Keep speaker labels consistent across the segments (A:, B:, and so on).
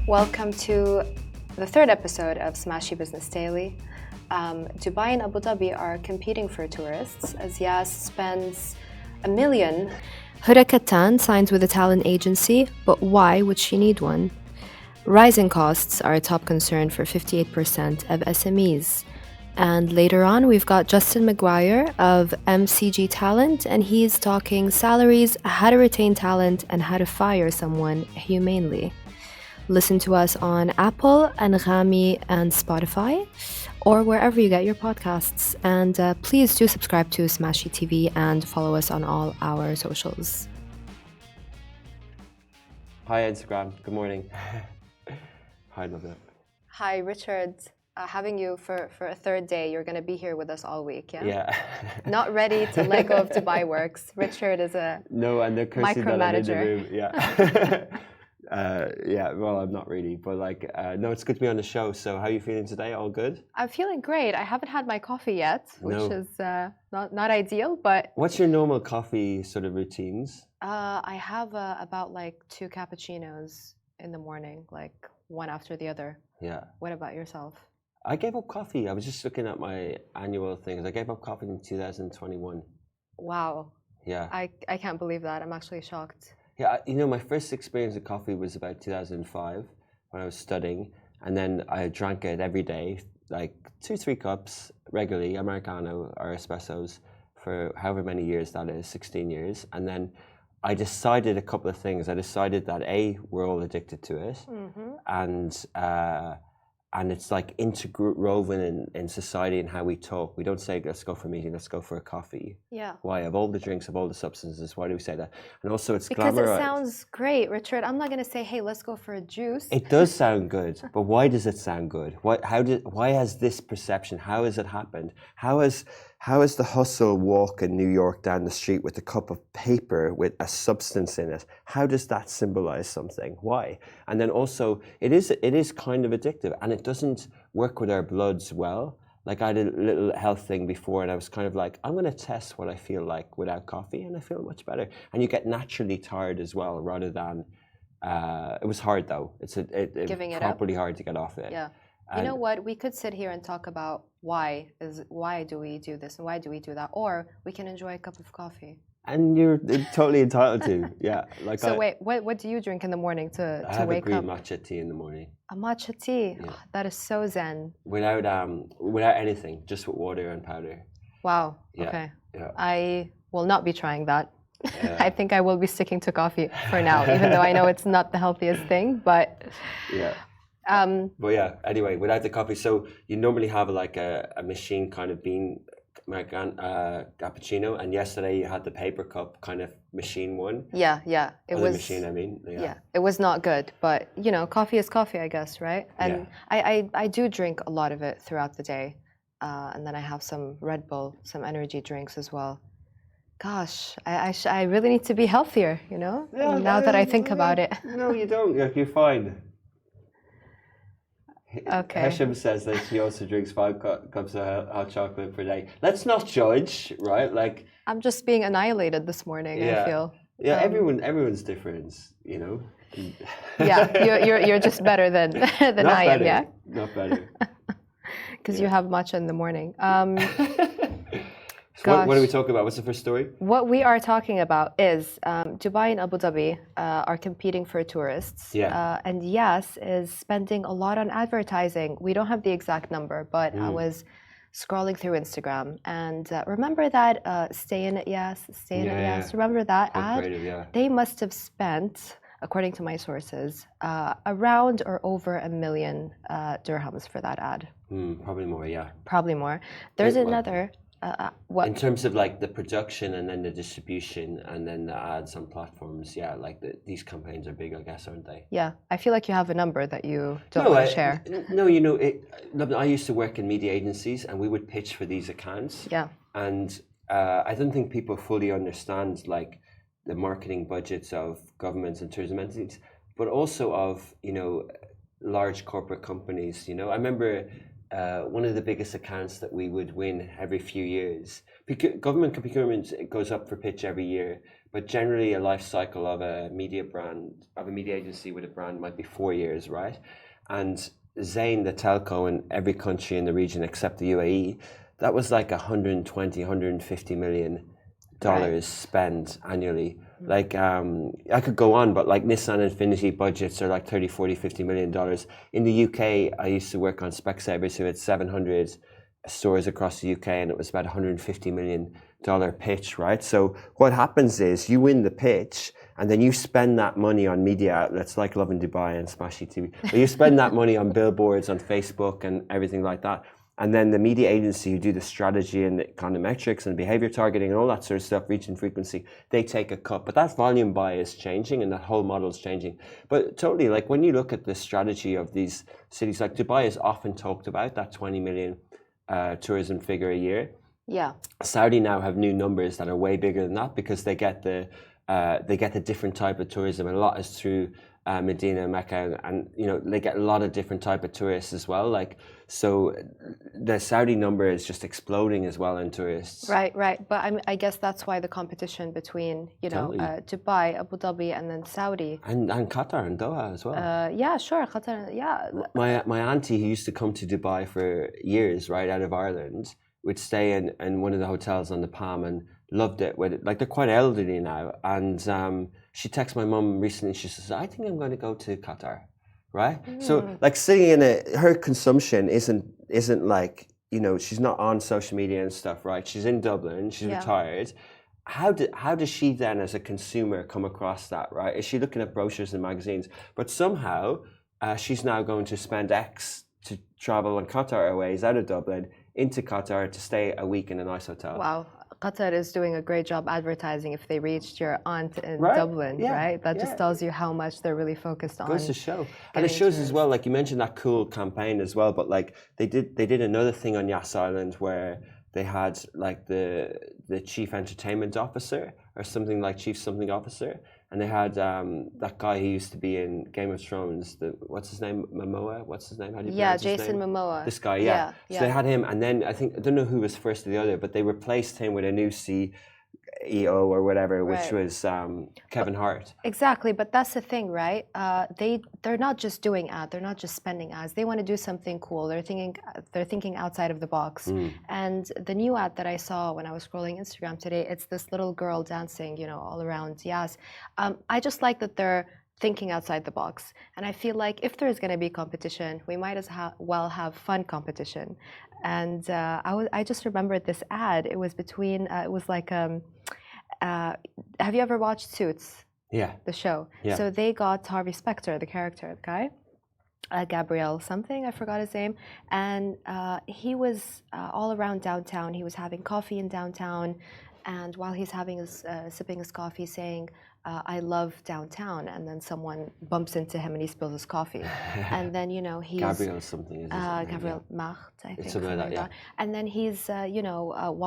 A: Welcome to the third episode of Smashy Business Daily. Dubai and Abu Dhabi are competing for tourists as Yas spends $1 million. Huda Kattan signs with a talent agency, but why would she need one? Rising costs are a top concern for 58% of SMEs. And later on, we've got Justin McGuire of MCG Talent, and he's talking salaries, how to retain talent, and how to fire someone humanely. Listen to us on Apple, Anghami, and Spotify, or wherever you get your podcasts. And please do subscribe to Smashy TV and follow us on all our socials.
B: Hi, Instagram. Good morning. Hi, love it.
A: Hi, Richard. Having you for a third day. You're going to be here with us all week, yeah?
B: Yeah.
A: Not ready to let go of Dubai Works. Richard is a
B: no, and they're cursing that I'm in the room. Yeah. Well, I'm not really, but no, it's good to be on the show. So, how are you feeling today? All good?
A: I'm feeling great. I haven't had my coffee yet, which is not ideal, but...
B: What's your normal coffee sort of routines?
A: I have about 2 cappuccinos in the morning, one after the other.
B: Yeah.
A: What about yourself?
B: I gave up coffee. I was just looking at my annual things. I gave up coffee in 2021.
A: Wow.
B: Yeah.
A: I can't believe that. I'm actually shocked.
B: Yeah, my first experience with coffee was about 2005 when I was studying, and then I drank it every day, 2-3 cups regularly, Americano or espressos, for however many years that is, 16 years. And then I decided a couple of things. I decided that we're all addicted to it, and it's interwoven in society and how we talk. We don't say, let's go for a meeting, let's go for a coffee.
A: Yeah.
B: Why? Of all the drinks, of all the substances, why do we say that? And also it's
A: because
B: glamorized.
A: It sounds great, Richard. I'm not going to say, hey, let's go for a juice.
B: It does sound good, but why does it sound good? Why has this perception? How has it happened? How has the hustle walk in New York down the street with a cup of paper with a substance in it? How does that symbolize something? Why? And then also, it is kind of addictive, and it doesn't work with our bloods well. I had a little health thing before, and I was kind of I'm going to test what I feel like without coffee, and I feel much better. And you get naturally tired as well, rather than. It was hard though. It's properly hard to get off it.
A: Yeah. You know what? We could sit here and talk about why do we do this and why do we do that, or we can enjoy a cup of coffee.
B: And you're totally entitled to, yeah.
A: Wait, what do you drink in the morning to wake up?
B: I have a green matcha tea in the morning.
A: A matcha tea?
B: Yeah.
A: Oh, that is so zen.
B: Without anything, just with water and powder.
A: Wow.
B: Yeah.
A: Okay.
B: Yeah.
A: I will not be trying that. I think I will be sticking to coffee for now, even though I know it's not the healthiest thing, but...
B: Yeah. But yeah, anyway, without the coffee, so you normally have a machine kind of bean cappuccino, and yesterday you had the paper cup kind of machine one.
A: Yeah.
B: It was the machine, I mean.
A: Yeah, it was not good, but coffee is coffee, I guess, right? And I do drink a lot of it throughout the day, and then I have some Red Bull, some energy drinks as well. Gosh, I really need to be healthier,
B: Yeah,
A: now that I think about it.
B: No, you don't. You're fine.
A: Okay.
B: Hashem says that she also drinks 5 cups of hot chocolate per day. Let's not judge, right?
A: I'm just being annihilated this morning, I feel.
B: Yeah, everyone's different,
A: Yeah, you're just better than I am, yeah?
B: Not better.
A: Because you have matcha in the morning.
B: So what are we talking about? What's the first story?
A: What we are talking about is Dubai and Abu Dhabi are competing for tourists.
B: Yeah.
A: And Yas is spending a lot on advertising. We don't have the exact number, but I was scrolling through Instagram. And remember that Stay in it, Yas? Stay in it, Yas? Remember that ad?
B: Creative, yeah.
A: They must have spent, according to my sources, around or over $1 million dirhams for that ad.
B: Probably more, yeah.
A: Probably more. There's another...
B: In terms of the production and then the distribution and then the ads on platforms, yeah, these campaigns are big, I guess, aren't they?
A: Yeah, I feel like you have a number that you don't want to share.
B: No, I used to work in media agencies, and we would pitch for these accounts.
A: Yeah.
B: And I don't think people fully understand the marketing budgets of governments and tourism entities, but also of large corporate companies. I remember. One of the biggest accounts that we would win every few years. Government procurement goes up for pitch every year, but generally a life cycle of a media agency with a brand might be 4 years, right? And Zain, the telco in every country in the region except the UAE, that was like 120, 150 million dollars spent annually. Like I could go on, but like Nissan Infinity budgets are like 30, 40, 50 million dollars. In the UK, I used to work on Specsavers, who had 700 stores across the UK, and it was about $150 million pitch, right? So what happens is you win the pitch, and then you spend that money on media outlets like Love in Dubai and Smashy TV. But you spend that money on billboards, on Facebook, and everything like that. And then the media agency who do the strategy and the econometrics and behavior targeting and all that sort of stuff, reach and frequency, they take a cut. But that volume buy is changing and that whole model is changing. But totally, like when you look at the strategy of these cities, like Dubai is often talked about, that 20 million tourism figure a year.
A: Yeah.
B: Saudi now have new numbers that are way bigger than that because they get the different type of tourism, and a lot is through Medina, Mecca, and you know they get a lot of different type of tourists as well. Like so, the Saudi number is just exploding as well in tourists.
A: Right. But I guess that's why the competition between Dubai, Abu Dhabi, and then Saudi,
B: and Qatar and Doha as well.
A: Yeah, sure, Qatar. Yeah.
B: My auntie, who used to come to Dubai for years, right out of Ireland, would stay in one of the hotels on the Palm and loved it. Like they're quite elderly now, and she texted my mum recently. She says, "I think I'm going to go to Qatar," right? So like sitting in her consumption isn't like, you know, she's not on social media and stuff, right? She's in Dublin. She's retired. How does she then, as a consumer, come across that, right? Is she looking at brochures and magazines? But somehow she's now going to spend X to travel on Qatar Airways out of Dublin into Qatar to stay a week in a nice hotel.
A: Wow. Qatar is doing a great job advertising if they reached your aunt in Dublin, right? That just tells you how much they're really focused on.
B: Goes to show. And it shows as well, like you mentioned that cool campaign as well, but like they did another thing on Yas Island where they had like the chief entertainment officer or something like chief something officer, and they had that guy who used to be in Game of Thrones. What's his name? Momoa. What's his name? How do you pronounce his
A: Jason
B: name?
A: Momoa.
B: This guy, yeah. So they had him, and then I don't know who was first or the other, but they replaced him with a new CEO or whatever, which was Kevin Hart.
A: Exactly, but that's the thing, right? They're not just doing ads. They're not just spending ads. They want to do something cool. They're thinking outside of the box. And the new ad that I saw when I was scrolling Instagram today, it's this little girl dancing, you know, all around Yas. I just like that they're thinking outside the box. And I feel like if there's going to be competition, we might as well have fun competition. And I just remembered this ad. It was between, it was like, have you ever watched Suits?
B: Yeah.
A: The show.
B: Yeah.
A: So they got Harvey Specter, the character, the guy, Gabriel something, I forgot his name. And he was all around downtown. He was having coffee in downtown. And while he's sipping his coffee, saying, I love downtown, and then someone bumps into him and he spills his coffee. And then, you know, he's...
B: Gabriel something, is it?
A: Gabriel Macht, I think.
B: Something like that.
A: And then he's,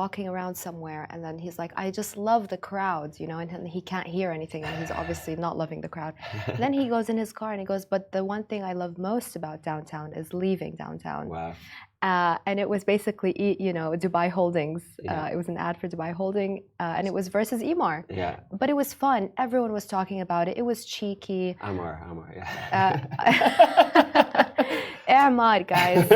A: walking around somewhere, and then he's like, I just love the crowd, you know, and he can't hear anything, and he's obviously not loving the crowd. Then he goes in his car and he goes, but the one thing I love most about downtown is leaving downtown.
B: Wow.
A: And it was basically, Dubai Holdings. It was an ad for Dubai Holding, and it was versus Emaar.
B: Yeah.
A: But it was fun. Everyone was talking about it. It was cheeky.
B: Amar, yeah.
A: Ahmad, guys.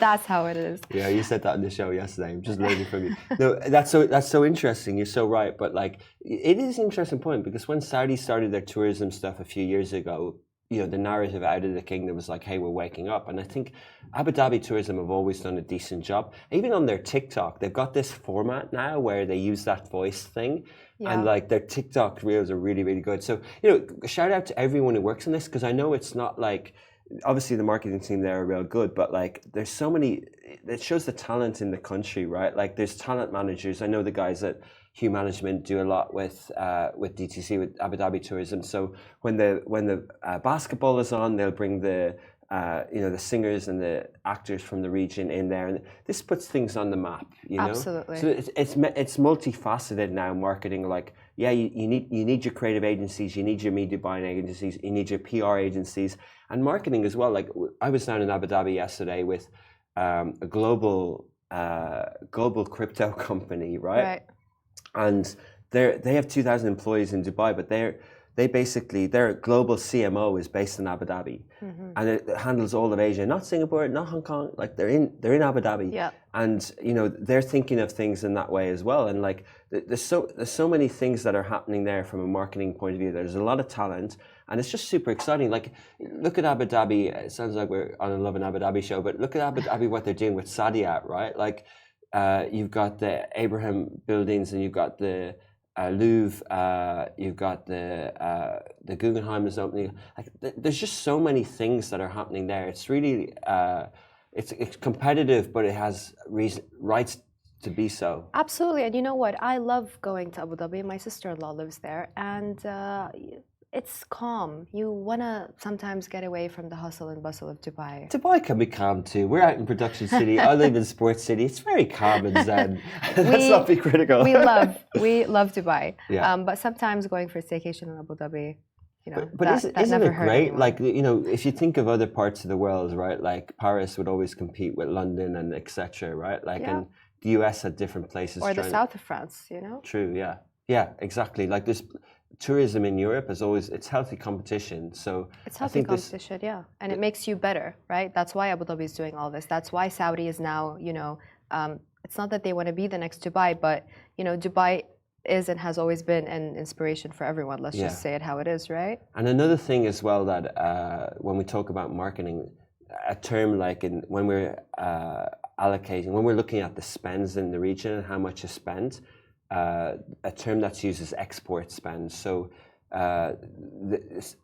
A: That's how it is.
B: Yeah, you said that on the show yesterday. I'm just learning from you. No, that's so interesting. You're so right. But like, it is an interesting point because when Saudi started their tourism stuff a few years ago, you know, the narrative out of the kingdom was like, hey, we're waking up. And I think Abu Dhabi Tourism have always done a decent job. Even on their TikTok, they've got this format now where they use that voice thing. Yeah. And like their TikTok reels are really, really good. So, you know, shout out to everyone who works on this because I know it's not like, obviously the marketing team there are real good, but like there's so many, it shows the talent in the country, right? Like there's talent managers. I know the guys at Hugh Management do a lot with DTC, with Abu Dhabi Tourism. So when the basketball is on, they'll bring the singers and the actors from the region in there, and this puts things on the map. You know,
A: absolutely.
B: So it's multifaceted now. Marketing, like you need your creative agencies, you need your media buying agencies, you need your PR agencies, and marketing as well. Like I was down in Abu Dhabi yesterday with a global crypto company, right? And they have 2,000 employees in Dubai, but they basically, their global CMO is based in Abu Dhabi, and it handles all of Asia, not Singapore, not Hong Kong. Like they're in Abu Dhabi,
A: Yeah.
B: and they're thinking of things in that way as well. And like there's so many things that are happening there from a marketing point of view. There's a lot of talent, and it's just super exciting. Like look at Abu Dhabi. It sounds like we're on a Love and Abu Dhabi show, but look at Abu Dhabi, what they're doing with Saadiyat, right? Like you've got the Abraham buildings, and you've got the Louvre, you've got the Guggenheim is opening. Like, there's just so many things that are happening there. It's really it's competitive, but it has rights to be so.
A: Absolutely, and you know what? I love going to Abu Dhabi. My sister-in-law lives there, and it's calm. You want to sometimes get away from the hustle and bustle of Dubai.
B: Dubai can be calm too. We're out in Production City. I live in Sports City. It's very calm and zen. Let's not be critical.
A: we love Dubai.
B: Yeah.
A: But sometimes going for a staycation in Abu Dhabi,
B: but isn't it great?
A: Anyone.
B: Like if you think of other parts of the world, right? Like Paris would always compete with London and etc. Right? Like and the US had different places.
A: Or the south of France,
B: True. Yeah. Yeah. Exactly. Like this. Tourism in Europe is always, it's healthy competition. So
A: it's healthy competition, yeah. And it makes you better, right? That's why Abu Dhabi is doing all this. That's why Saudi is now, it's not that they want to be the next Dubai, but, Dubai is and has always been an inspiration for everyone. Let's just say it how it is, right?
B: And another thing as well that when we talk about marketing, a term like when we're allocating, when we're looking at the spends in the region and how much is spent, a term that's used is export spend. So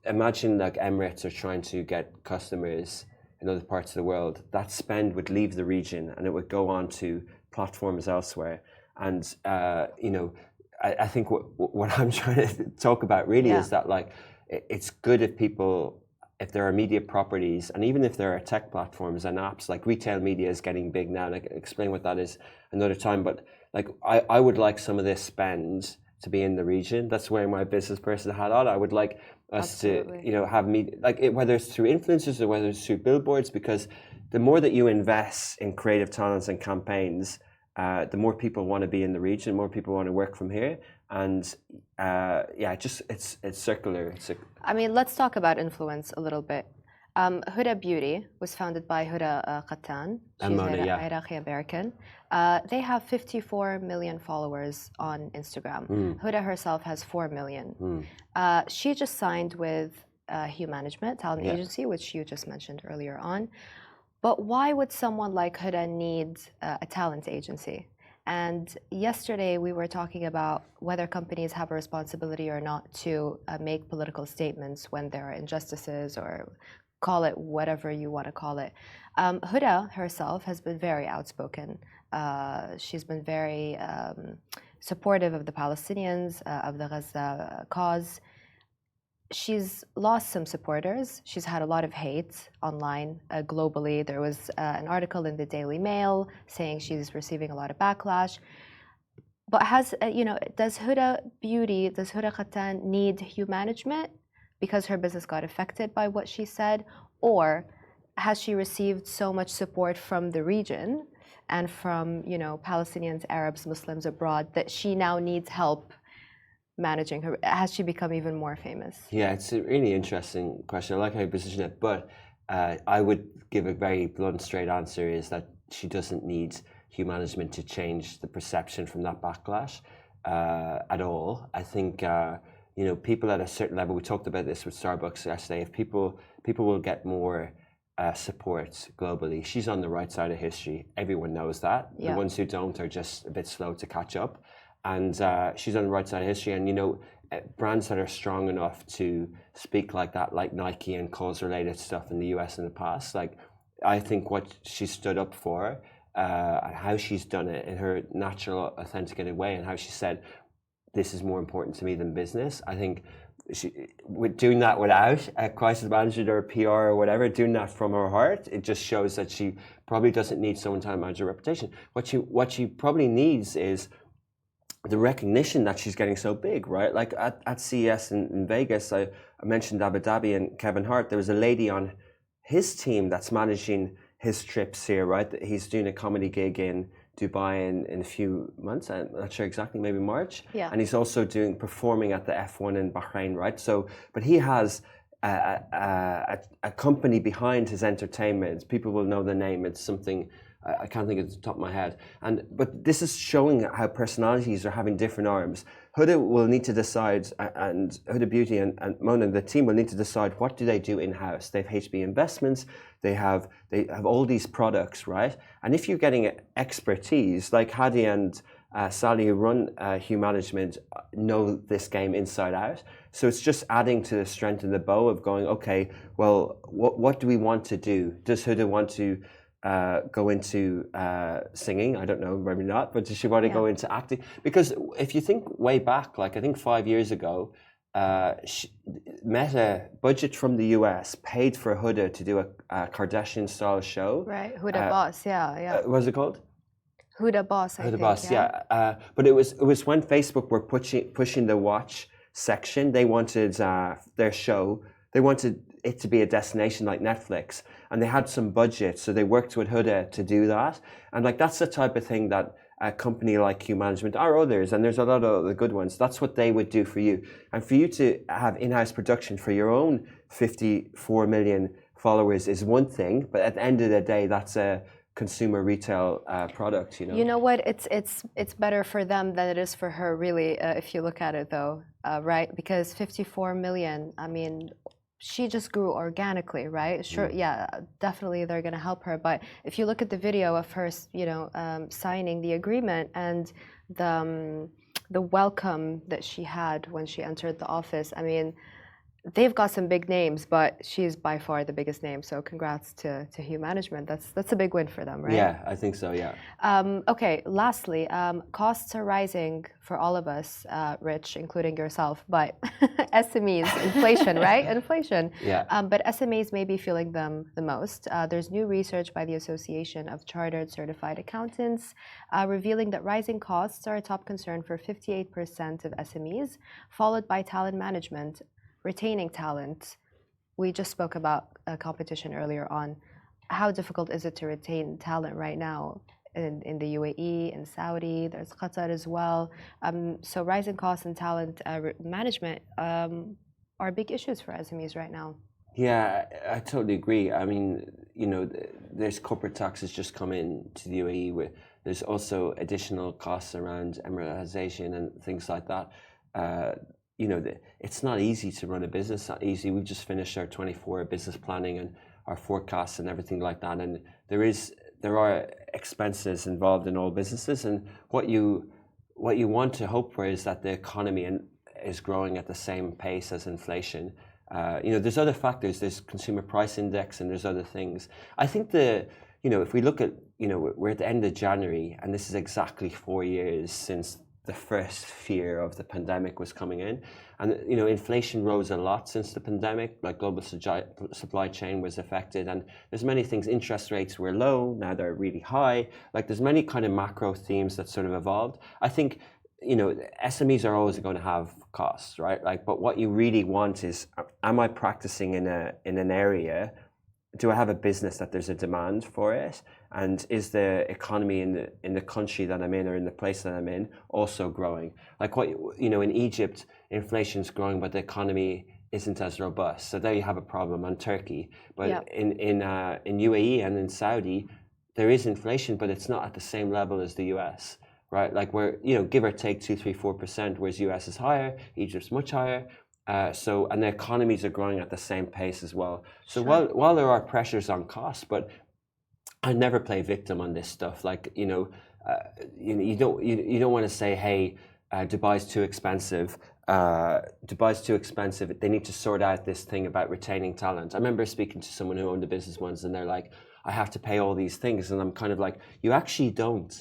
B: imagine like Emirates are trying to get customers in other parts of the world. That spend would leave the region and it would go on to platforms elsewhere. And I think what I'm trying to talk about really is that like it's good if there are media properties, and even if there are tech platforms and apps, like retail media is getting big now, and I can explain what that is another time, but like I would like some of this spend to be in the region. That's where my business person hat on. I would like us to have media, like whether it's through influencers or whether it's through billboards, because the more that you invest in creative talents and campaigns, the more people want to be in the region, more people want to work from here. And it's circular.
A: I mean, let's talk about influence a little bit. Huda Beauty was founded by Huda Kattan. She's an Iraqi American. They have 54 million followers on Instagram. Huda herself has 4 million. She just signed with Hue Management, talent agency, which you just mentioned earlier on. But why would someone like Huda need a talent agency? And yesterday we were talking about whether companies have a responsibility or not to make political statements when there are injustices, or call it whatever you want to call it. Huda herself has been very outspoken. She's been very supportive of the Palestinians, of the Gaza cause. She's lost some supporters. She's had a lot of hate online globally. There was an article in the Daily Mail saying she's receiving a lot of backlash. But does Huda Kattan need Hue Management because her business got affected by what she said? Or has she received so much support from the region and from, Palestinians, Arabs, Muslims abroad that she now needs help managing her? Has she become even more famous?
B: Yeah, it's a really interesting question. I like how you position it, but I would give a very blunt, straight answer is that she doesn't need Hue Management to change the perception from that backlash at all. I think people at a certain level. We talked about this with Starbucks yesterday. If people will get more support globally, she's on the right side of history. Everyone knows that. The ones who don't are just a bit slow to catch up. And she's on the right side of history. And, brands that are strong enough to speak like that, like Nike and cause-related stuff in the US in the past, like, I think what she stood up for, how she's done it in her natural, authenticated way, and how she said, this is more important to me than business. I think with doing that without a crisis manager or a PR or whatever, doing that from her heart, it just shows that she probably doesn't need someone to manage her reputation. What she probably needs is the recognition that she's getting so big, right? Like at CES in Vegas, I mentioned Abu Dhabi and Kevin Hart. There was a lady on his team that's managing his trips here, right? He's doing a comedy gig in Dubai in a few months. I'm not sure exactly, maybe March.
A: Yeah.
B: And he's also performing at the F1 in Bahrain, right? So, but he has a company behind his entertainment. People will know the name. It's something I can't think of the top of my head. But this is showing how personalities are having different arms. Huda will need to decide, and Huda Beauty and Mona, the team will need to decide what do they do in-house. They have HB Investments, they have all these products, right? And if you're getting expertise, like Hadi and Sally, who run Hugh Management, know this game inside out. So it's just adding to the strength in the bow of going, okay, well, what do we want to do? Does Huda want to go into singing? I don't know, maybe not, but does she want to go into acting? Because if you think way back, like I think 5 years ago, Meta budget from the US paid for Huda to do a Kardashian style show.
A: Right, Huda Boss, yeah.
B: What was it called?
A: Huda Boss, I think.
B: Huda Boss, yeah. But it was when Facebook were pushing the watch section. They wanted their show. They wanted it to be a destination like Netflix, and they had some budget, so they worked with Huda to do that. And like that's the type of thing that a company like Q Management or others, and there's a lot of the good ones, that's what they would do for you. And for you to have in-house production for your own 54 million followers is one thing, but at the end of the day, that's a consumer retail product, you know.
A: You know what? It's better for them than it is for her, really, if you look at it, though, right? Because 54 million, I mean, she just grew organically, right? Sure, yeah, definitely they're going to help her. But if you look at the video of her, you know, signing the agreement and the welcome that she had when she entered the office, I mean, they've got some big names, but she's by far the biggest name. So congrats to Hugh Management. That's a big win for them, right?
B: Yeah, I think so. Yeah.
A: Okay. Lastly, costs are rising for all of us, Rich, including yourself. But SMEs, inflation, right? Inflation.
B: Yeah.
A: But SMEs may be feeling them the most. There's new research by the Association of Chartered Certified Accountants revealing that rising costs are a top concern for 58% of SMEs, followed by talent management. Retaining talent. We just spoke about competition earlier on. How difficult is it to retain talent right now in the UAE, in Saudi, there's Qatar as well. So rising costs and talent management are big issues for SMEs right now.
B: Yeah, I totally agree. I mean, you know, there's corporate taxes just come in to the UAE. There's also additional costs around emiratization and things like that. You know, it's not easy to run a business, not easy. We've just finished our 24 business planning and our forecasts and everything like that. And there are expenses involved in all businesses. And what you want to hope for is that the economy is growing at the same pace as inflation. You know, there's other factors. There's consumer price index and there's other things. I think you know, if we look at, you know, we're at the end of January and this is exactly 4 years since the first fear of the pandemic was coming in. And, you know, inflation rose a lot since the pandemic, like global supply chain was affected. And there's many things, interest rates were low, now they're really high. Like there's many kind of macro themes that sort of evolved. I think, you know, SMEs are always going to have costs, right? Like, but what you really want is, am I practicing in an area? Do I have a business that there's a demand for it? And is the economy in the country that I'm in or in the place that I'm in also growing? Like what, you know, in Egypt, inflation's growing, but the economy isn't as robust. So there you have a problem on Turkey. But in UAE and in Saudi, there is inflation, but it's not at the same level as the US, right? Like we're, you know, give or take 2, 3, 4%, whereas US is higher, Egypt's much higher. And the economies are growing at the same pace as well. So while there are pressures on costs, but I never play victim on this stuff. Like, you know, you don't want to say, hey, Dubai's too expensive. Dubai's too expensive. They need to sort out this thing about retaining talent. I remember speaking to someone who owned a business once, and they're like, I have to pay all these things, and I'm kind of like, you actually don't.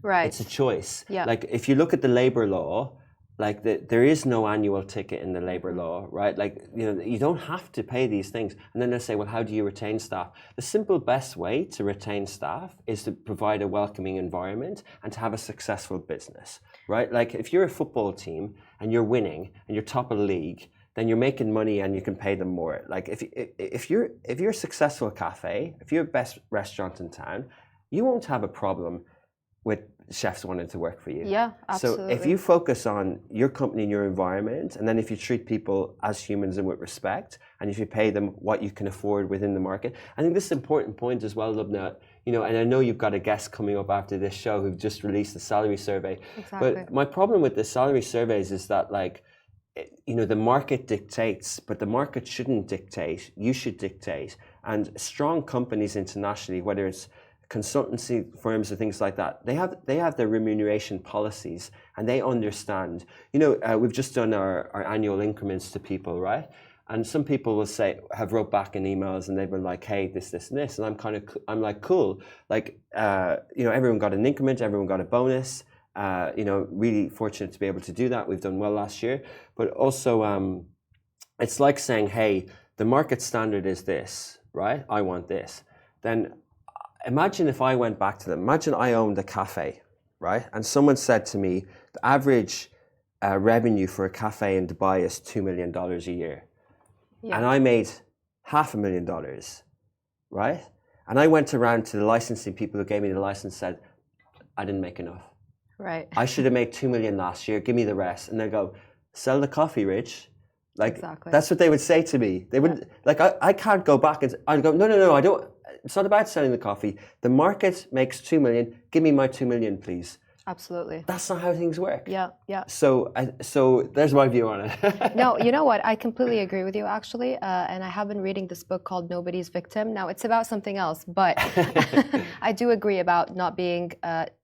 A: Right.
B: It's a choice.
A: Yeah.
B: Like if you look at the labor law. Like there is no annual ticket in the labor law, right? Like, you know, you don't have to pay these things. And then they say, well, how do you retain staff? The simple best way to retain staff is to provide a welcoming environment and to have a successful business, right? Like if you're a football team and you're winning and you're top of the league, then you're making money and you can pay them more. Like if you're a successful cafe, if you're the best restaurant in town, you won't have a problem with chefs wanting to work for you.
A: Yeah, absolutely.
B: So if you focus on your company and your environment, and then if you treat people as humans and with respect, and if you pay them what you can afford within the market, I think this is an important point as well, Lubna. You know, and I know you've got a guest coming up after this show who've just released a salary survey.
A: Exactly.
B: But my problem with the salary surveys is that, like, you know, the market dictates, but the market shouldn't dictate. You should dictate. And strong companies internationally, whether it's consultancy firms or things like that, they have their remuneration policies, and they understand. You know, we've just done our annual increments to people, right? And some people will say, have wrote back in emails, and they've been like, hey, this, and this. And I'm like, cool. Like, you know, everyone got an increment, everyone got a bonus. You know, really fortunate to be able to do that. We've done well last year. But also, it's like saying, hey, the market standard is this, right? I want this. Then imagine if I went back to them. Imagine I owned a cafe, right? And someone said to me, the average revenue for a cafe in Dubai is $2 million a year. Yeah. And I made $500,000, right? And I went around to the licensing people who gave me the license and said, I didn't make enough.
A: Right.
B: I should have made $2 million last year. Give me the rest. And they go, sell the coffee, Rich. Like, exactly. That's what they would say to me. They would, like, I can't go back and I'd go, no, I don't. It's not about selling the coffee. The market makes 2 million. Give me my 2 million, please.
A: Absolutely.
B: That's not how things work.
A: Yeah.
B: So there's my view on it.
A: No, you know what? I completely agree with you, actually. And I have been reading this book called Nobody's Victim. Now, it's about something else, but I do agree about not being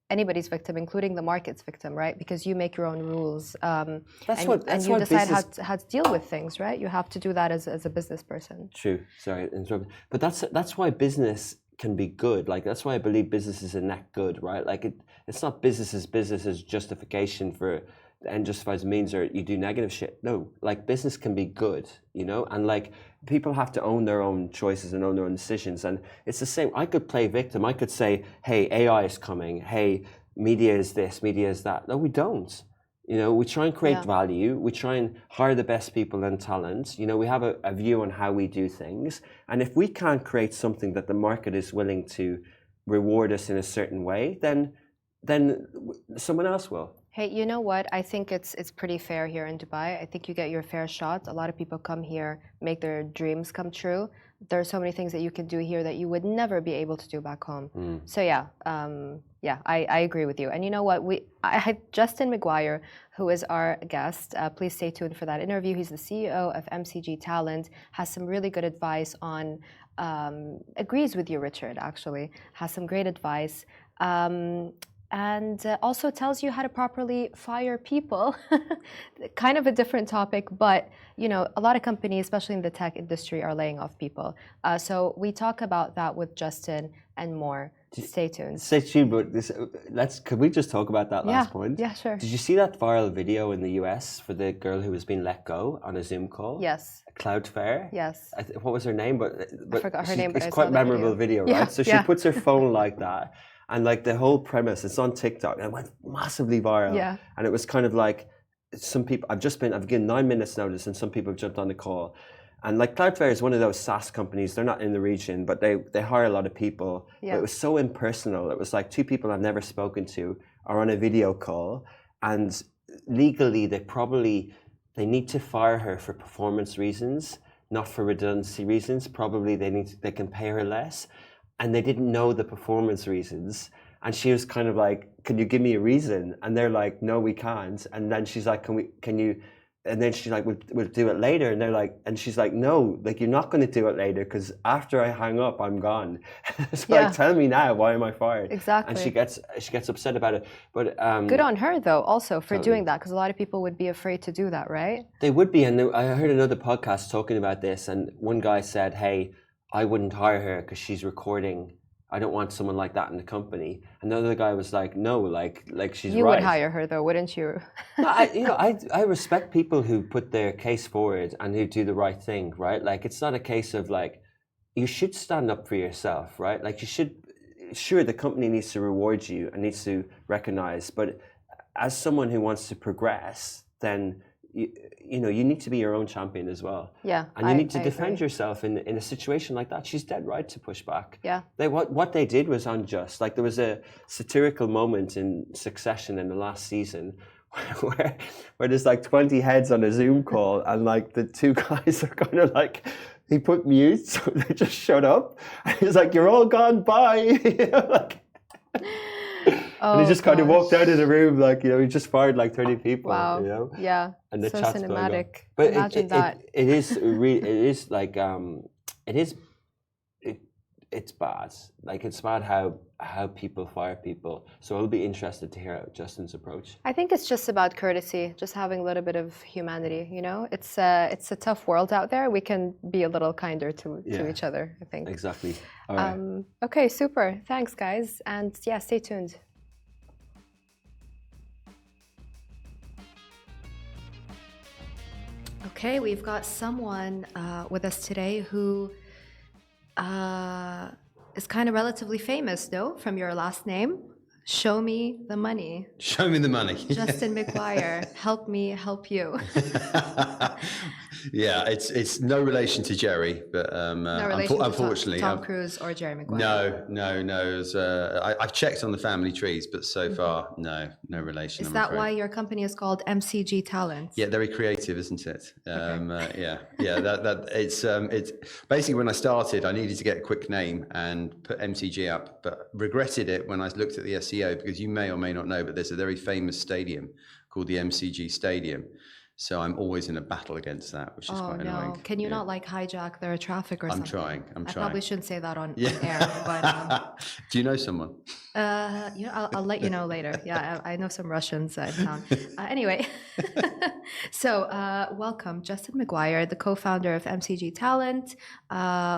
A: anybody's victim, including the market's victim, right? Because you make your own rules. And you decide how to deal with things, right? You have to do that as a business person.
B: True. Sorry, interrupt. But that's why business can be good. Like, that's why I believe business is a net good, right? Like, it's not business as justification for the end justifies means, or you do negative shit. No, like, business can be good, you know? And, like, people have to own their own choices and own their own decisions. And it's the same. I could play victim. I could say, hey, AI is coming. Hey, media is this, media is that. No, we don't. You know, we try and create value. We try and hire the best people and talent. You know, we have a view on how we do things. And if we can't create something that the market is willing to reward us in a certain way, then someone else will.
A: Hey, you know what? I think it's pretty fair here in Dubai. I think you get your fair shot. A lot of people come here, make their dreams come true. There are so many things that you can do here that you would never be able to do back home. So I agree with you. And you know what? I had Justin McGuire, who is our guest. Please stay tuned for that interview. He's the CEO of MCG Talent. Has some really good advice on. Agrees with you, Richard. Actually, has some great advice. And also tells you how to properly fire people. Kind of a different topic, but you know, a lot of companies, especially in the tech industry, are laying off people. So we talk about that with Justin and more. Stay tuned.
B: Stay tuned, but could we just talk about that last point?
A: Yeah, sure.
B: Did you see that viral video in the US for the girl who was being let go on a Zoom call?
A: Yes.
B: Cloudflare?
A: Yes.
B: What was her name? But
A: I forgot her name, but
B: it's quite a memorable video, right?
A: Yeah,
B: so she puts her phone like that. And like the whole premise, it's on TikTok and it went massively viral.
A: Yeah.
B: And it was kind of like some people, I've given 9 minutes notice and some people have jumped on the call. And like Cloudflare is one of those SaaS companies, they're not in the region, but they hire a lot of people. Yeah. But it was so impersonal. It was like two people I've never spoken to are on a video call. And legally, they need to fire her for performance reasons, not for redundancy reasons. Probably they can pay her less. And they didn't know the performance reasons. And she was kind of like, can you give me a reason? And they're like, no, we can't. And then she's like, can you? And then she's like, we'll do it later. And they're like, and she's like, no, like, you're not going to do it later because after I hang up, I'm gone. So like, tell me now, why am I fired?
A: Exactly.
B: And she gets upset about it. But
A: good on her though, also for doing that, because a lot of people would be afraid to do that, right?
B: They would be. And I heard another podcast talking about this, and one guy said, hey, I wouldn't hire her because she's recording. I don't want someone like that in the company. Another guy was like, no, like she's right.
A: You would hire her though, wouldn't you?
B: No, I respect people who put their case forward and who do the right thing, right? Like, it's not a case of like, you should stand up for yourself, right? Like, you should, sure, the company needs to reward you and needs to recognize, but as someone who wants to progress, then you know, you need to be your own champion as well.
A: Yeah,
B: and you need to
A: I
B: defend
A: agree.
B: yourself in a situation like that. She's dead right to push back.
A: Yeah.
B: What they did was unjust. Like there was a satirical moment in Succession in the last season where there's like 20 heads on a Zoom call, and like the two guys are kind of like, he put mute, so they just shut up. And he's like, "You're all gone, bye." You know, like, and he just kind of walked out of the room, like, you know, he just fired like 30 people.
A: Wow.
B: You know,
A: Yeah.
B: and the
A: So
B: chat's going on.
A: cinematic.
B: But
A: Imagine that.
B: it is like it's bad. Like it's bad how people fire people. So I'll be interested to hear Justin's approach.
A: I think it's just about courtesy, just having a little bit of humanity. You know, it's a tough world out there. We can be a little kinder to each other, I think.
B: Exactly. All right.
A: Okay, super. Thanks, guys, and yeah, stay tuned. Okay, we've got someone with us today who is kind of relatively famous, though, from your last name. Show me the money.
C: Show me the money.
A: Justin McGuire, help me help you.
C: Yeah, it's no relation to Jerry, but
A: No relation
C: unfortunately,
A: to Tom Cruise or Jerry Maguire.
C: No. It was, I've checked on the family trees, but so far, no relation.
A: Is that why your company is called MCG Talent?
C: Yeah, very creative, isn't it? Yeah. That it's basically when I started, I needed to get a quick name and put MCG up, but regretted it when I looked at the SEO, because you may or may not know, but there's a very famous stadium called the MCG Stadium. So I'm always in a battle against that, which is quite annoying.
A: Can you not like hijack their traffic or something?
C: I'm trying.
A: I probably shouldn't say that on air. But,
C: do you know someone?
A: I'll let you know later. Yeah, I know some Russians in town. Anyway, so welcome, Justin McGuire, the co-founder of MCG Talent,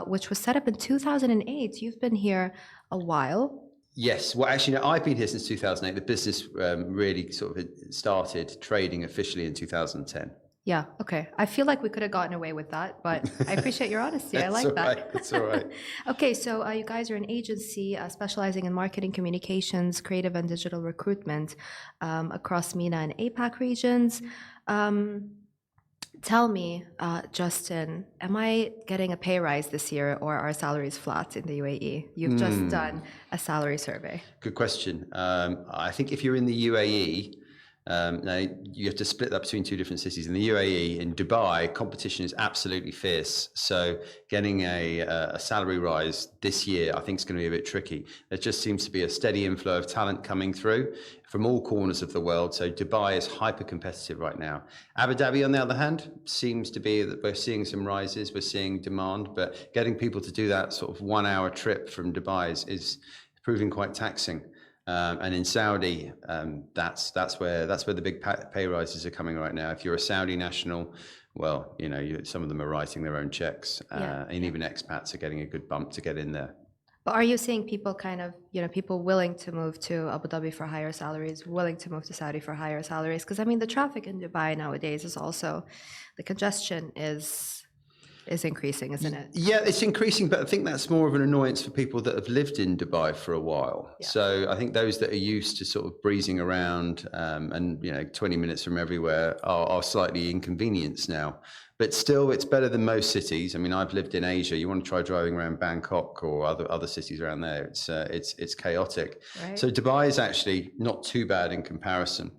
A: which was set up in 2008. You've been here a while.
C: Yes. Well, actually, no, I've been here since 2008. The business really sort of started trading officially in 2010.
A: Yeah. Okay. I feel like we could have gotten away with that, but I appreciate your honesty. I like that.
C: That's all right.
A: Okay. So you guys are an agency specializing in marketing, communications, creative, and digital recruitment across MENA and APAC regions. Tell me, Justin, am I getting a pay rise this year, or are salaries flat in the UAE? You've just done a salary survey.
C: Good question. I think if you're in the UAE, now you have to split that between two different cities. In the UAE, in Dubai, competition is absolutely fierce. So getting a salary rise this year, I think is going to be a bit tricky. There just seems to be a steady inflow of talent coming through from all corners of the world. So Dubai is hyper competitive right now. Abu Dhabi, on the other hand, seems to be that we're seeing some rises, we're seeing demand, but getting people to do that sort of 1 hour trip from Dubai is proving quite taxing. And in Saudi, that's where the big pay rises are coming right now. If you're a Saudi national, well, you know, some of them are writing their own checks, and even expats are getting a good bump to get in there.
A: But are you seeing people kind of, you know, people willing to move to Abu Dhabi for higher salaries, willing to move to Saudi for higher salaries? Because I mean, the traffic in Dubai nowadays is also, the congestion is increasing, isn't it?
C: Yeah, it's increasing, but I think that's more of an annoyance for people that have lived in Dubai for a while. Yeah. So I think those that are used to sort of breezing around and, you know, 20 minutes from everywhere are slightly inconvenienced now. But still, it's better than most cities. I mean, I've lived in Asia. You want to try driving around Bangkok or other cities around there, it's chaotic. Right. So Dubai is actually not too bad in comparison.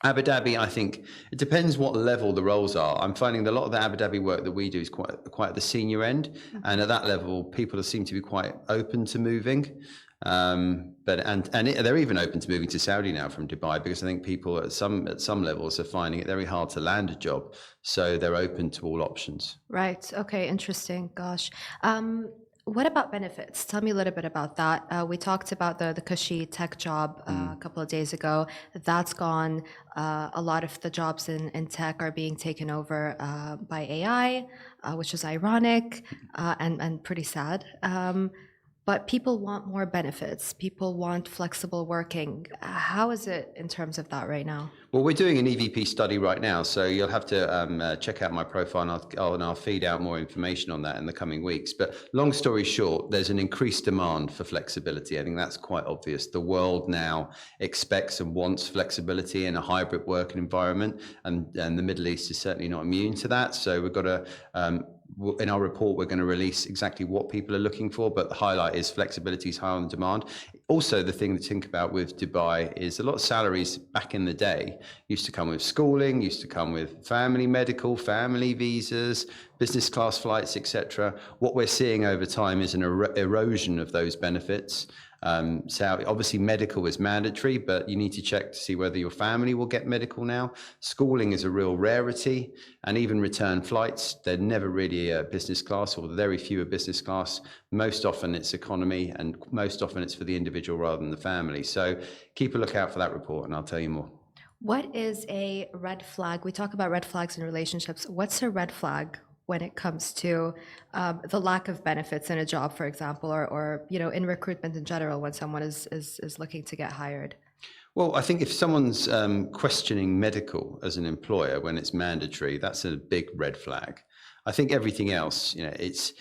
C: Abu Dhabi, I think, it depends what level the roles are. I'm finding that a lot of the Abu Dhabi work that we do is quite at the senior end. Mm-hmm. And at that level, people seem to be quite open to moving. They're even open to moving to Saudi now from Dubai, because I think people at some levels are finding it very hard to land a job. So they're open to all options.
A: Right. Okay. Interesting. Gosh. What about benefits? Tell me a little bit about that. We talked about the Cushy tech job a couple of days ago. That's gone. A lot of the jobs in tech are being taken over by AI, which is ironic and pretty sad. but people want more benefits. People want flexible working. How is it in terms of that right now?
C: Well, we're doing an EVP study right now, so you'll have to check out my profile, and I'll feed out more information on that in the coming weeks. But long story short, there's an increased demand for flexibility. I think that's quite obvious. The world now expects and wants flexibility in a hybrid working environment, and the Middle East is certainly not immune to that. So we've got to in our report, we're going to release exactly what people are looking for, but the highlight is flexibility is high on demand. Also, the thing to think about with Dubai is a lot of salaries back in the day used to come with schooling, used to come with family medical, family visas, business class flights, etc. What we're seeing over time is an erosion of those benefits. So obviously medical is mandatory, but you need to check to see whether your family will get medical now. Schooling is a real rarity, and even return flights, they're never really a business class, or very few are business class. Most often it's economy, and most often it's for the individual rather than the family. So keep a lookout for that report, and I'll tell you more.
A: What is a red flag? We talk about red flags in relationships. What's a red flag when it comes to the lack of benefits in a job, for example, or in recruitment in general, when someone is looking to get hired?
C: Well, I think if someone's questioning medical as an employer when it's mandatory, that's a big red flag. I think everything else, it's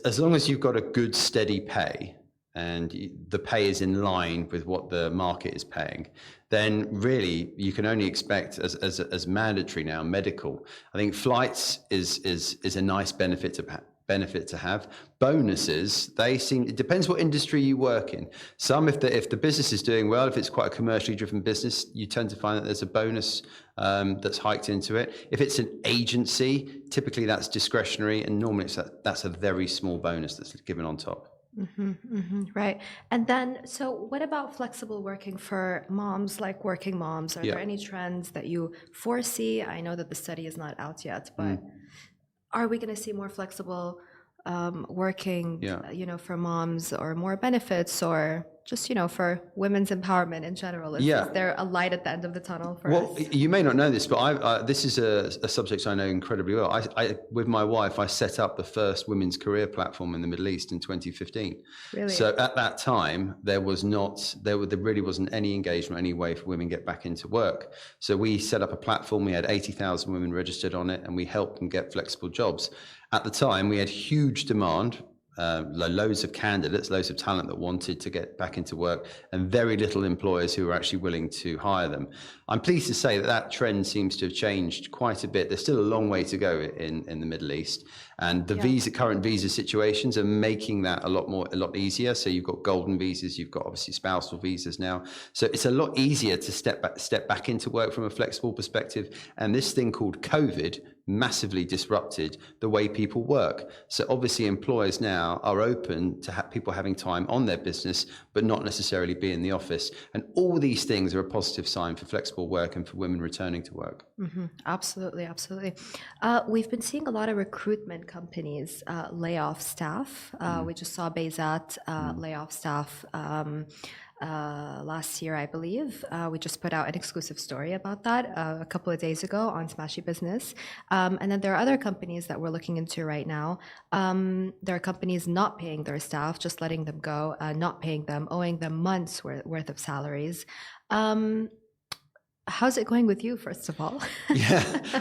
C: as long as you've got a good steady pay, and the pay is in line with what the market is paying, then really you can only expect as mandatory now medical. I think flights is a nice benefit to have. Bonuses, it depends what industry you work in. Some, if the business is doing well, if it's quite a commercially driven business, you tend to find that there's a bonus that's hiked into it. If it's an agency, typically that's discretionary, and normally that's a very small bonus that's given on top.
A: Right. And then, so what about flexible working for moms, like working moms? Are there any trends that you foresee? I know that the study is not out yet, but are we going to see more flexible working, for moms, or more benefits, or just, for women's empowerment in general? Is there a light at the end of the tunnel for us?
C: You may not know this, but this is a subject I know incredibly well. With my wife, I set up the first women's career platform in the Middle East in 2015.
A: Really?
C: So at that time, there really wasn't any engagement, any way for women to get back into work. So we set up a platform. We had 80,000 women registered on it, and we helped them get flexible jobs. At the time, we had huge demand. Loads of candidates, loads of talent that wanted to get back into work, and very little employers who were actually willing to hire them. I'm pleased to say that trend seems to have changed quite a bit. There's still a long way to go in the Middle East, and the current visa situations are making that a lot easier. So you've got golden visas, you've got obviously spousal visas now. So it's a lot easier to step back into work from a flexible perspective. And this thing called COVID massively disrupted the way people work. So obviously employers now are open to people having time on their business, but not necessarily be in the office. And all these things are a positive sign for flexible work and for women returning to work.
A: Absolutely, absolutely. We've been seeing a lot of recruitment companies lay off staff. We just saw Bayzat lay off staff last year, I believe. We just put out an exclusive story about that a couple of days ago on Smashy Business. And then there are other companies that we're looking into right now. There are companies not paying their staff, just letting them go, not paying them, owing them months worth of salaries. How's it going with you, first of all?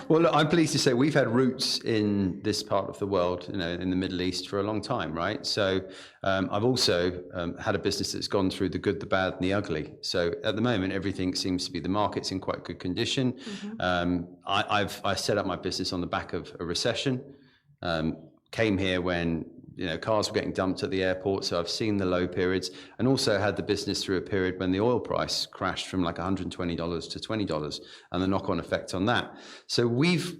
C: Well, look, I'm pleased to say we've had roots in this part of the world, in the Middle East for a long time, right? So I've also had a business that's gone through the good, the bad, and the ugly. So at the moment, everything seems to be, the market's in quite good condition. I set up my business on the back of a recession. Came here when cars were getting dumped at the airport, so I've seen the low periods, and also had the business through a period when the oil price crashed from like $120 to $20, and the knock-on effect on that. So we've,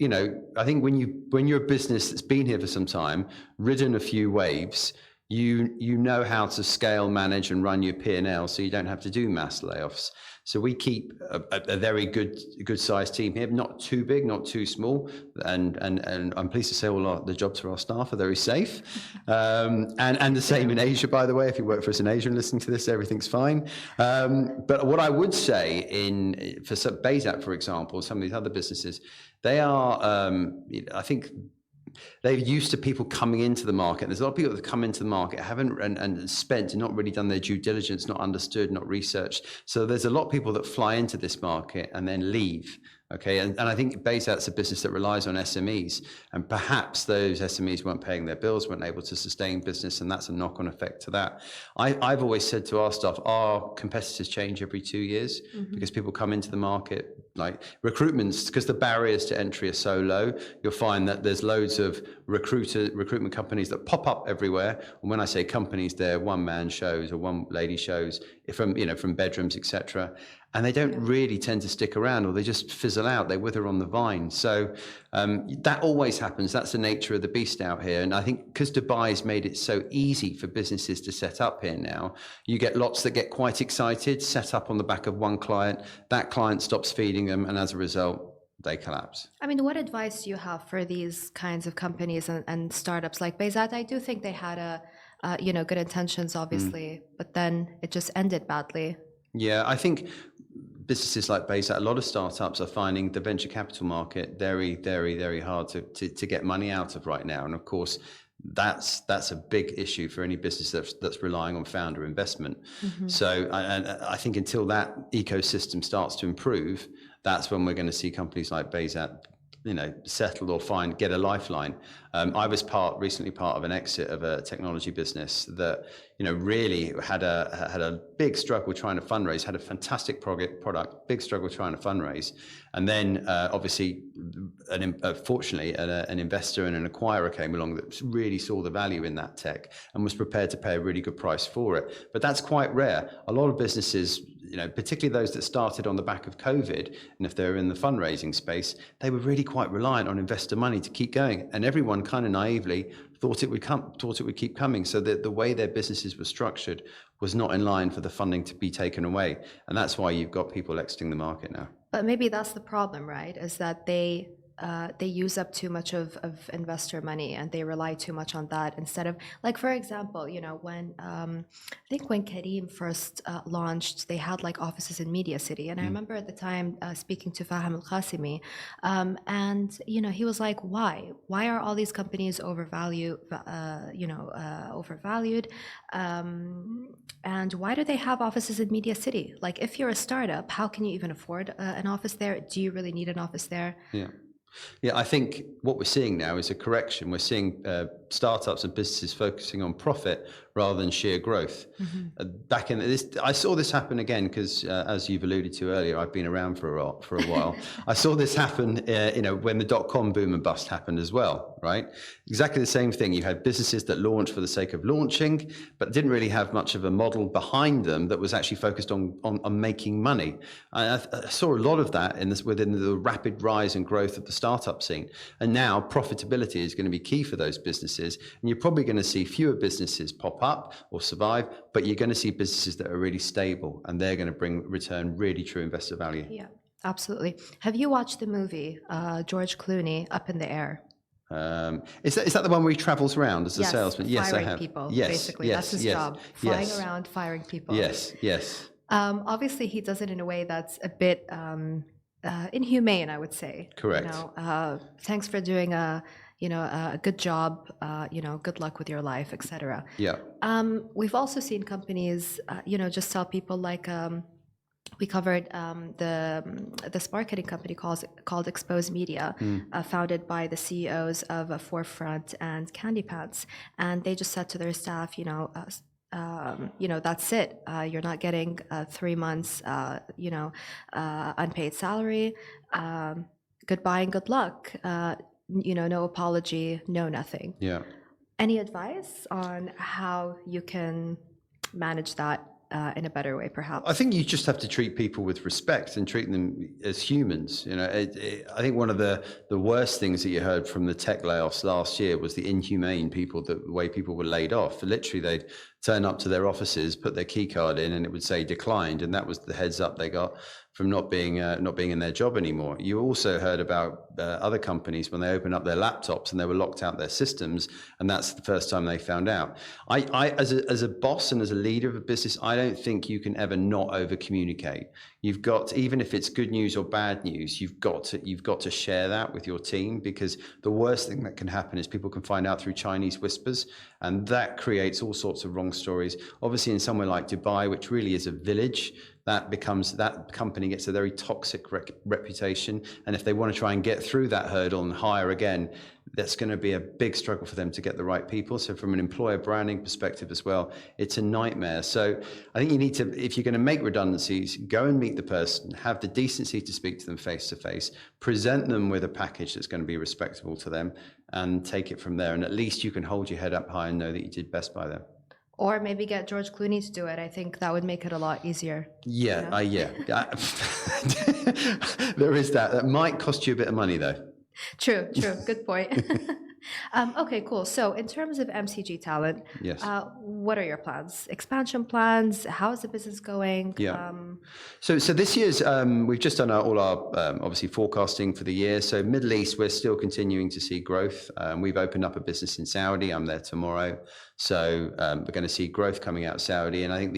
C: I think when you're a business that's been here for some time, ridden a few waves, you know how to scale, manage, and run your P&L, so you don't have to do mass layoffs. So we keep a very good sized team here, not too big, not too small, and I'm pleased to say all the jobs for our staff are very safe, and the same in Asia, by the way. If you work for us in Asia and listening to this, everything's fine. But what I would say for Bayzat, for example, some of these other businesses, they are, I think, they're used to people coming into the market. There's a lot of people that come into the market, haven't and spent and not really done their due diligence, not understood, not researched. So there's a lot of people that fly into this market and then leave. Okay, and I think Bayzat's a business that relies on SMEs, and perhaps those SMEs weren't paying their bills, weren't able to sustain business, and that's a knock-on effect to that. I've always said to our staff, our competitors change every 2 years because people come into the market, like recruitments, because the barriers to entry are so low. You'll find that there's loads of recruitment companies that pop up everywhere. And when I say companies, they're one-man shows or one-lady shows from bedrooms, etc. And they don't really tend to stick around, or they just fizzle out. They wither on the vine. So that always happens. That's the nature of the beast out here. And I think because Dubai has made it so easy for businesses to set up here now, you get lots that get quite excited, set up on the back of one client. That client stops feeding them, and as a result, they collapse.
A: I mean, what advice do you have for these kinds of companies and startups like Bayzat? I do think they had good intentions, obviously, but then it just ended badly.
C: Yeah, I think businesses like Bayzat, a lot of startups are finding the venture capital market very, very, very hard to get money out of right now. And of course, that's a big issue for any business that's relying on founder investment. So I think until that ecosystem starts to improve, that's when we're going to see companies like Bayzat settle or get a lifeline. I was recently part of an exit of a technology business that, really had a big struggle trying to fundraise, had a fantastic product, big struggle trying to fundraise. And then obviously, fortunately, an investor and an acquirer came along that really saw the value in that tech and was prepared to pay a really good price for it. But that's quite rare. A lot of businesses, particularly those that started on the back of COVID, and if they're in the fundraising space, they were really quite reliant on investor money to keep going. And everyone kind of naively thought it would keep coming. So that the way their businesses were structured was not in line for the funding to be taken away. And that's why you've got people exiting the market now.
A: But maybe that's the problem, right? Is that they use up too much of investor money and they rely too much on that instead of, like, for example, when I think when Kareem first launched, they had like offices in Media City, and I remember at the time speaking to Fahim Al-Qasimi, and he was like, why are all these companies overvalued, and why do they have offices in Media City? Like, if you're a startup, how can you even afford an office there? Do you really need an office there?
C: Yeah, I think what we're seeing now is a correction. We're seeing startups and businesses focusing on profit rather than sheer growth. Back in this, I saw this happen again because, as you've alluded to earlier, I've been around for a while. I saw this happen, when the dot-com boom and bust happened as well, right? Exactly the same thing. You had businesses that launched for the sake of launching, but didn't really have much of a model behind them that was actually focused on making money. I saw a lot of that within the rapid rise and growth of the startup scene. And now profitability is going to be key for those businesses. And you're probably going to see fewer businesses pop up or survive, but you're going to see businesses that are really stable, and they're going to return really true investor value.
A: Yeah, absolutely. Have you watched the movie George Clooney, Up in the Air?
C: Is that the one where he travels around as a salesman? Yes, I have.
A: People,
C: yes,
A: basically.
C: Yes,
A: that's his job, flying around, firing people.
C: Yes.
A: Obviously, he does it in a way that's a bit inhumane, I would say.
C: Correct.
A: Thanks for doing a good job, good luck with your life, etc.
C: Yeah.
A: We've also seen companies, just tell people like, we covered this marketing company called Expose Media, founded by the CEOs of Forefront and Candy Pants, and they just said to their staff, that's it. You're not getting 3 months, unpaid salary. Goodbye and good luck. No apology, no nothing.
C: Yeah.
A: Any advice on how you can manage that in a better way, perhaps?
C: I think you just have to treat people with respect and treat them as humans. I think one of the worst things that you heard from the tech layoffs last year was the inhumane the way people were laid off. Literally, they'd turn up to their offices, put their key card in, and it would say declined, and that was the heads up they got from not being in their job anymore. You also heard about other companies when they opened up their laptops and they were locked out their systems, and that's the first time they found out. I as a boss and as a leader of a business, I don't think you can ever not over communicate. You've got, even if it's good news or bad news, you've got to share that with your team, because the worst thing that can happen is people can find out through Chinese whispers, and that creates all sorts of wrong stories. Obviously, in somewhere like Dubai, which really is a village, that company gets a very toxic reputation. And if they want to try and get through that hurdle and hire again, that's going to be a big struggle for them to get the right people. So from an employer branding perspective as well, it's a nightmare. So I think you need to, if you're going to make redundancies, go and meet the person, have the decency to speak to them face to face, present them with a package that's going to be respectable to them, and take it from there. And at least you can hold your head up high and know that you did best by them.
A: Or maybe get George Clooney to do it. I think that would make it a lot easier.
C: Yeah, yeah. There is that. That might cost you a bit of money, though.
A: True. Good point. Okay, cool. So in terms of MCG Talent,
C: yes.
A: What are your plans? Expansion plans? How is the business going?
C: Yeah. So this year's, we've just done all our, obviously, forecasting for the year. So Middle East, we're still continuing to see growth. We've opened up a business in Saudi. I'm there tomorrow. So we're going to see growth coming out of Saudi. And I think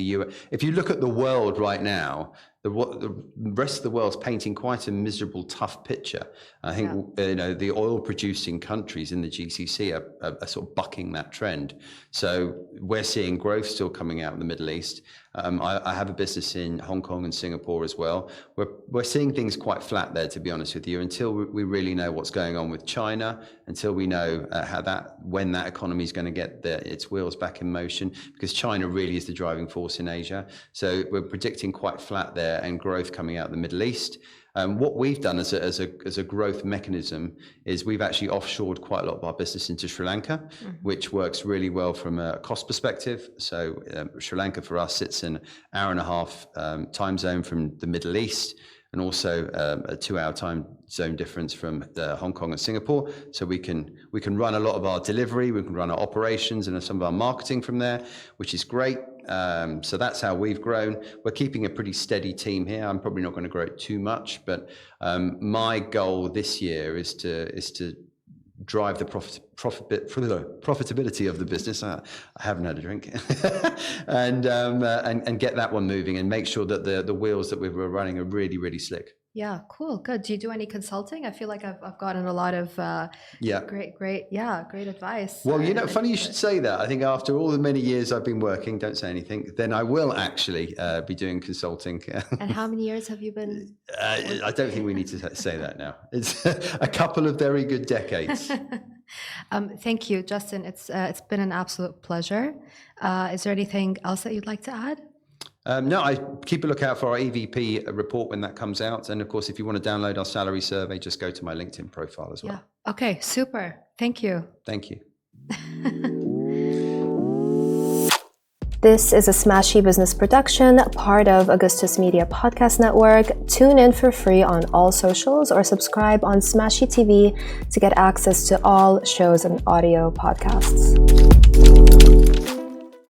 C: if you look at the world right now, the rest of the world's painting quite a miserable, tough picture. I think the oil-producing countries in the GCC are sort of bucking that trend. So we're seeing growth still coming out in the Middle East. I have a business in Hong Kong and Singapore as well. We're seeing things quite flat there, to be honest with you, until we really know what's going on with China, until we know when that economy is going to get its wheels back in motion, because China really is the driving force in Asia. So we're predicting quite flat there and growth coming out of the Middle East. What we've done as a growth mechanism is we've actually offshored quite a lot of our business into Sri Lanka, which works really well from a cost perspective. So Sri Lanka for us sits an hour and a half time zone from the Middle East, and also a 2-hour time zone difference from Hong Kong and Singapore. So we can run a lot of our delivery, we can run our operations and some of our marketing from there, which is great. So that's how we've grown. We're keeping a pretty steady team here. I'm probably not going to grow it too much, but my goal this year is to drive the profitability of the business. I haven't had a drink, and get that one moving, and make sure that the wheels that we were running are really, really slick.
A: Yeah, cool, good. Do you do any consulting? I feel like I've gotten a lot of great advice.
C: Well, funny you should say that. I think after all the many years I've been working, don't say anything, then I will actually be doing consulting.
A: And how many years have you been?
C: I don't think we need to say that now. It's a couple of very good decades.
A: Thank you, Justin. It's been an absolute pleasure. Is there anything else that you'd like to add?
C: No, I keep a lookout for our EVP report when that comes out. And of course, if you want to download our salary survey, just go to my LinkedIn profile as well.
A: Yeah. Okay, super. Thank you.
C: Thank you.
A: This is a Smashy Business production, part of Augustus Media Podcast Network. Tune in for free on all socials or subscribe on Smashy TV to get access to all shows and audio podcasts.